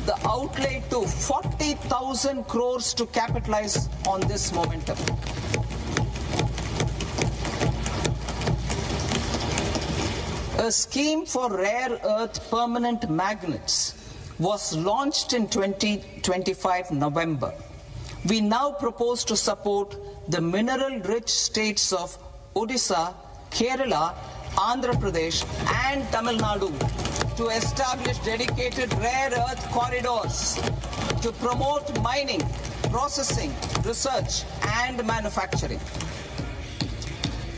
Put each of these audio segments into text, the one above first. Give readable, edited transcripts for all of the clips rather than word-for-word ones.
the outlay to 40,000 crores to capitalize on this momentum. A scheme for rare earth permanent magnets was launched in 2025 November. We now propose to support the mineral-rich states of Odisha, Kerala, Andhra Pradesh and Tamil Nadu to establish dedicated rare earth corridors to promote mining, processing, research and manufacturing.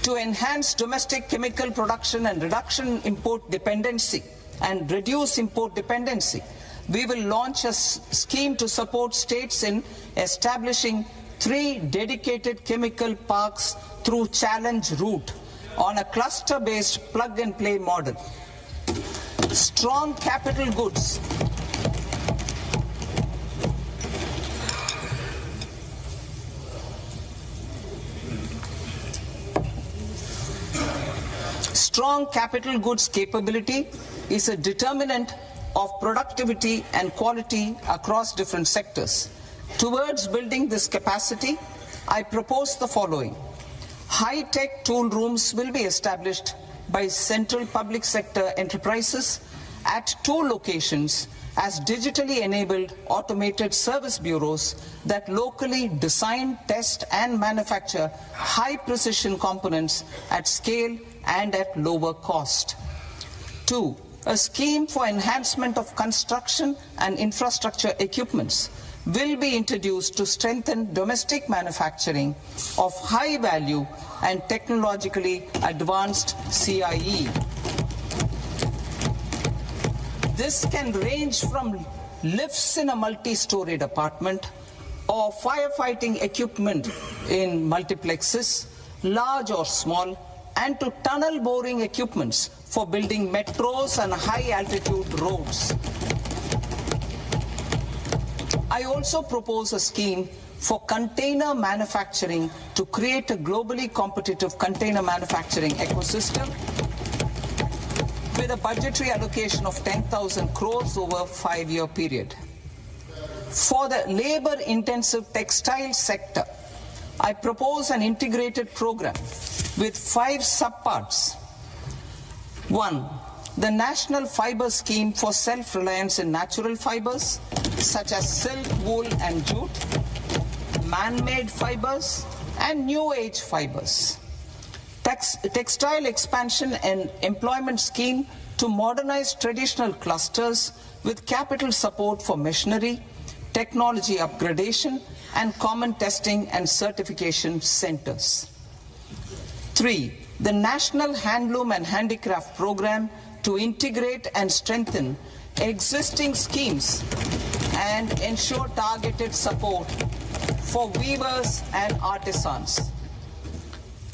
To enhance domestic chemical production and reduction import dependency and reduce import dependency, we will launch a scheme to support states in establishing 3 dedicated chemical parks through challenge route on a cluster-based plug-and-play model. Strong capital goods. Strong capital goods capability is a determinant of productivity and quality across different sectors. Towards building this capacity, I propose the following. High-tech tool rooms will be established by central public sector enterprises at 2 locations as digitally enabled automated service bureaus that locally design, test and manufacture high-precision components at scale and at lower cost. 2. A scheme for enhancement of construction and infrastructure equipments will be introduced to strengthen domestic manufacturing of high value and technologically advanced CIE. This can range from lifts in a multi-storied apartment or firefighting equipment in multiplexes, large or small, and to tunnel boring equipments for building metros and high-altitude roads. I also propose a scheme for container manufacturing to create a globally competitive container manufacturing ecosystem with a budgetary allocation of 10,000 crores over a 5-year period. For the labor-intensive textile sector, I propose an integrated program with 5 subparts. 1. The National Fiber Scheme for Self-Reliance in Natural Fibers, such as silk, wool and jute, man-made fibers and new age fibers. Textile expansion and employment scheme to modernize traditional clusters with capital support for machinery, technology upgradation and common testing and certification centers. 3. The National Handloom and Handicraft Program to integrate and strengthen existing schemes and ensure targeted support for weavers and artisans.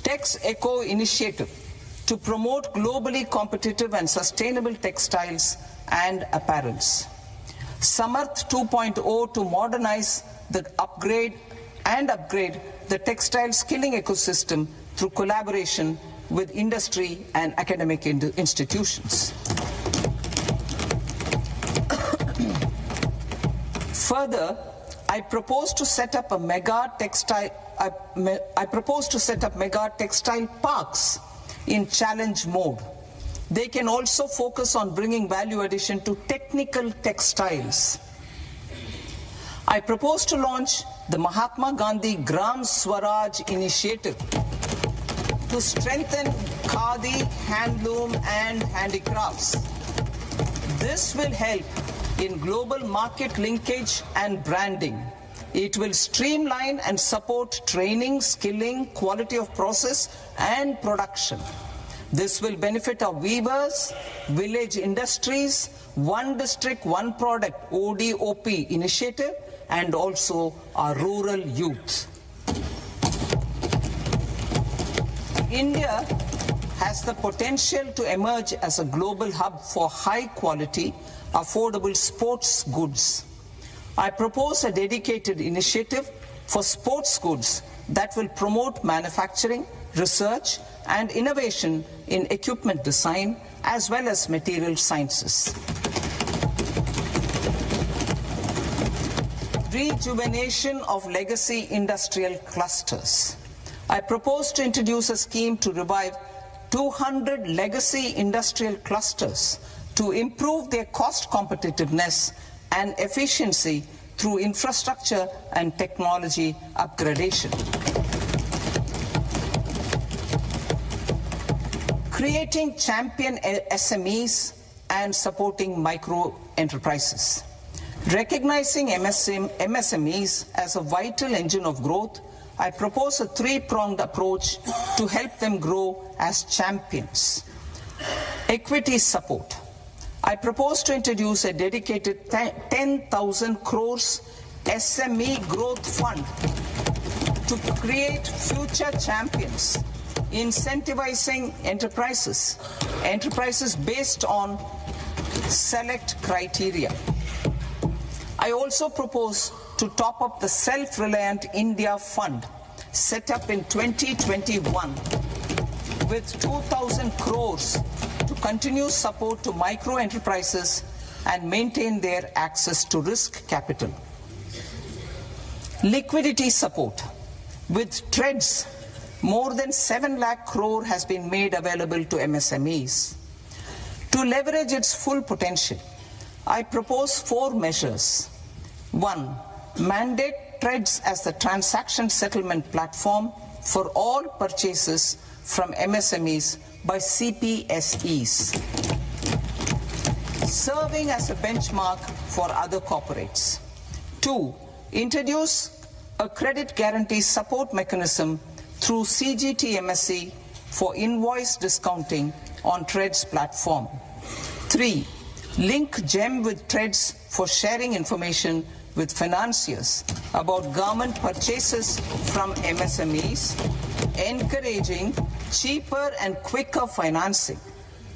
Tex Eco Initiative to promote globally competitive and sustainable textiles and apparels. Samarth 2.0 to modernize the upgrade the textile skilling ecosystem through collaboration with industry and academic institutions. Further, I propose to set up mega textile parks in challenge mode. They can also focus on bringing value addition to technical textiles. I propose to launch the Mahatma Gandhi Gram Swaraj initiative to strengthen khadi, handloom and handicrafts. This will help in global market linkage and branding. It will streamline and support training, skilling, quality of process and production. This will benefit our weavers, village industries, one district, one product ODOP initiative and also our rural youth. India has the potential to emerge as a global hub for high quality, affordable sports goods. I propose a dedicated initiative for sports goods that will promote manufacturing, research and innovation in equipment design as well as material sciences. rejuvenation of legacy industrial clusters. I propose to introduce a scheme to revive 200 legacy industrial clusters to improve their cost competitiveness and efficiency through infrastructure and technology upgradation. Creating champion SMEs and supporting micro enterprises. Recognizing MSMEs as a vital engine of growth, I propose a three-pronged approach to help them grow as champions. Equity support. I propose to introduce a dedicated 10,000 crores SME growth fund to create future champions, incentivizing enterprises based on select criteria. I also propose to top up the Self-Reliant India Fund set up in 2021 with 2,000 crores to continue support to micro enterprises and maintain their access to risk capital. Liquidity support. With TREDS, more than 7 lakh crore has been made available to MSMEs. To leverage its full potential, I propose 4 measures. 1. Mandate TREDS as the transaction settlement platform for all purchases from MSMEs by CPSEs, serving as a benchmark for other corporates. 2. Introduce a credit guarantee support mechanism through CGTMSE for invoice discounting on TREDS platform. 3. Link GEM with TREDS for sharing information with financiers about government purchases from MSMEs, encouraging cheaper and quicker financing.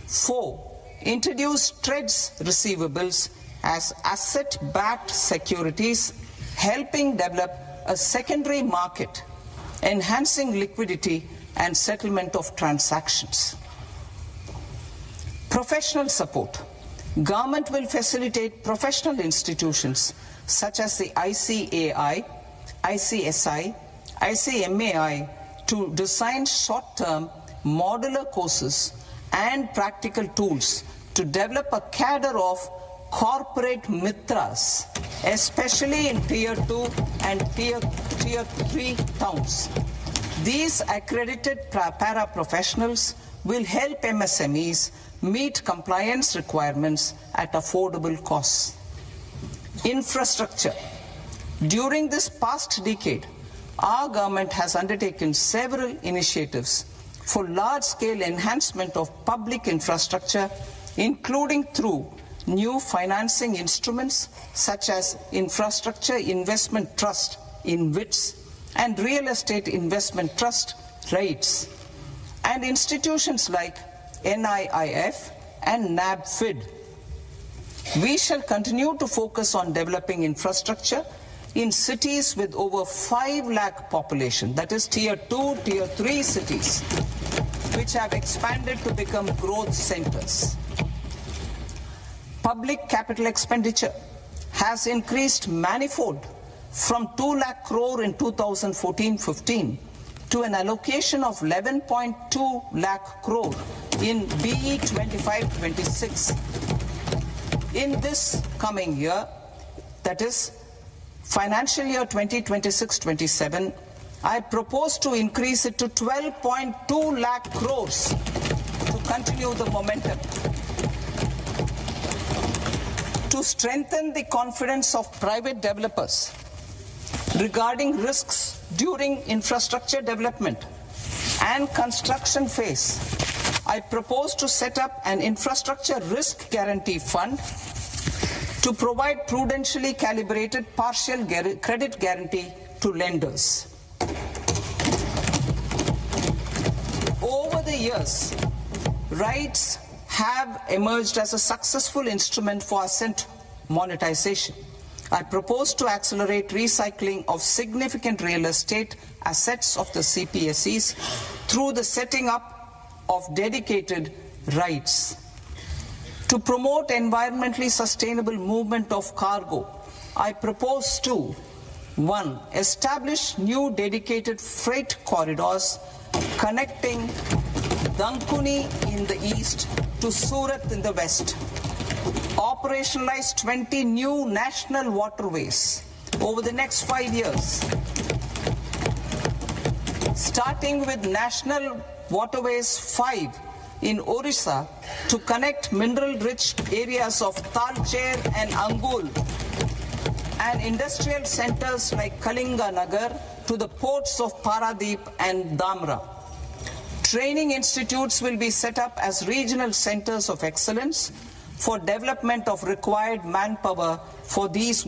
4. Introduce TREDS receivables as asset-backed securities, helping develop a secondary market, enhancing liquidity and settlement of transactions. Professional support. Government will facilitate professional institutions such as the ICAI, ICSI, ICMAI to design short-term modular courses and practical tools to develop a cadre of corporate mitras, especially in Tier 2 and Tier 3 towns. These accredited para-professionals will help MSMEs meet compliance requirements at affordable costs. Infrastructure. During this past decade, our government has undertaken several initiatives for large-scale enhancement of public infrastructure, including through new financing instruments such as Infrastructure Investment Trust (InvITs) and Real Estate Investment Trust (REITs), and institutions like NIIF and NABFID. We shall continue to focus on developing infrastructure in cities with over 5 lakh population, that is Tier 2, Tier 3 cities, which have expanded to become growth centers. Public capital expenditure has increased manifold from 2 lakh crore in 2014-15 to an allocation of 11.2 lakh crore in BE 25-26. In this coming year, that is financial year 2026-27, I propose to increase it to 12.2 lakh crores to continue the momentum. To strengthen the confidence of private developers regarding risks during infrastructure development and construction phase, I propose to set up an infrastructure risk guarantee fund to provide prudentially calibrated partial credit guarantee to lenders. Over the years, REITs have emerged as a successful instrument for asset monetization. I propose to accelerate recycling of significant real estate assets of the CPSEs through the setting up of dedicated REITs. To promote environmentally sustainable movement of cargo, I propose to 1. Establish new dedicated freight corridors connecting Dankuni in the east to Surat in the west. Operationalize 20 new national waterways over the next 5 years, starting with National Waterways 5 in Orissa to connect mineral-rich areas of Talcher and Angul and industrial centers like Kalinga Nagar to the ports of Paradeep and Dhamra. Training institutes will be set up as regional centers of excellence for development of required manpower for these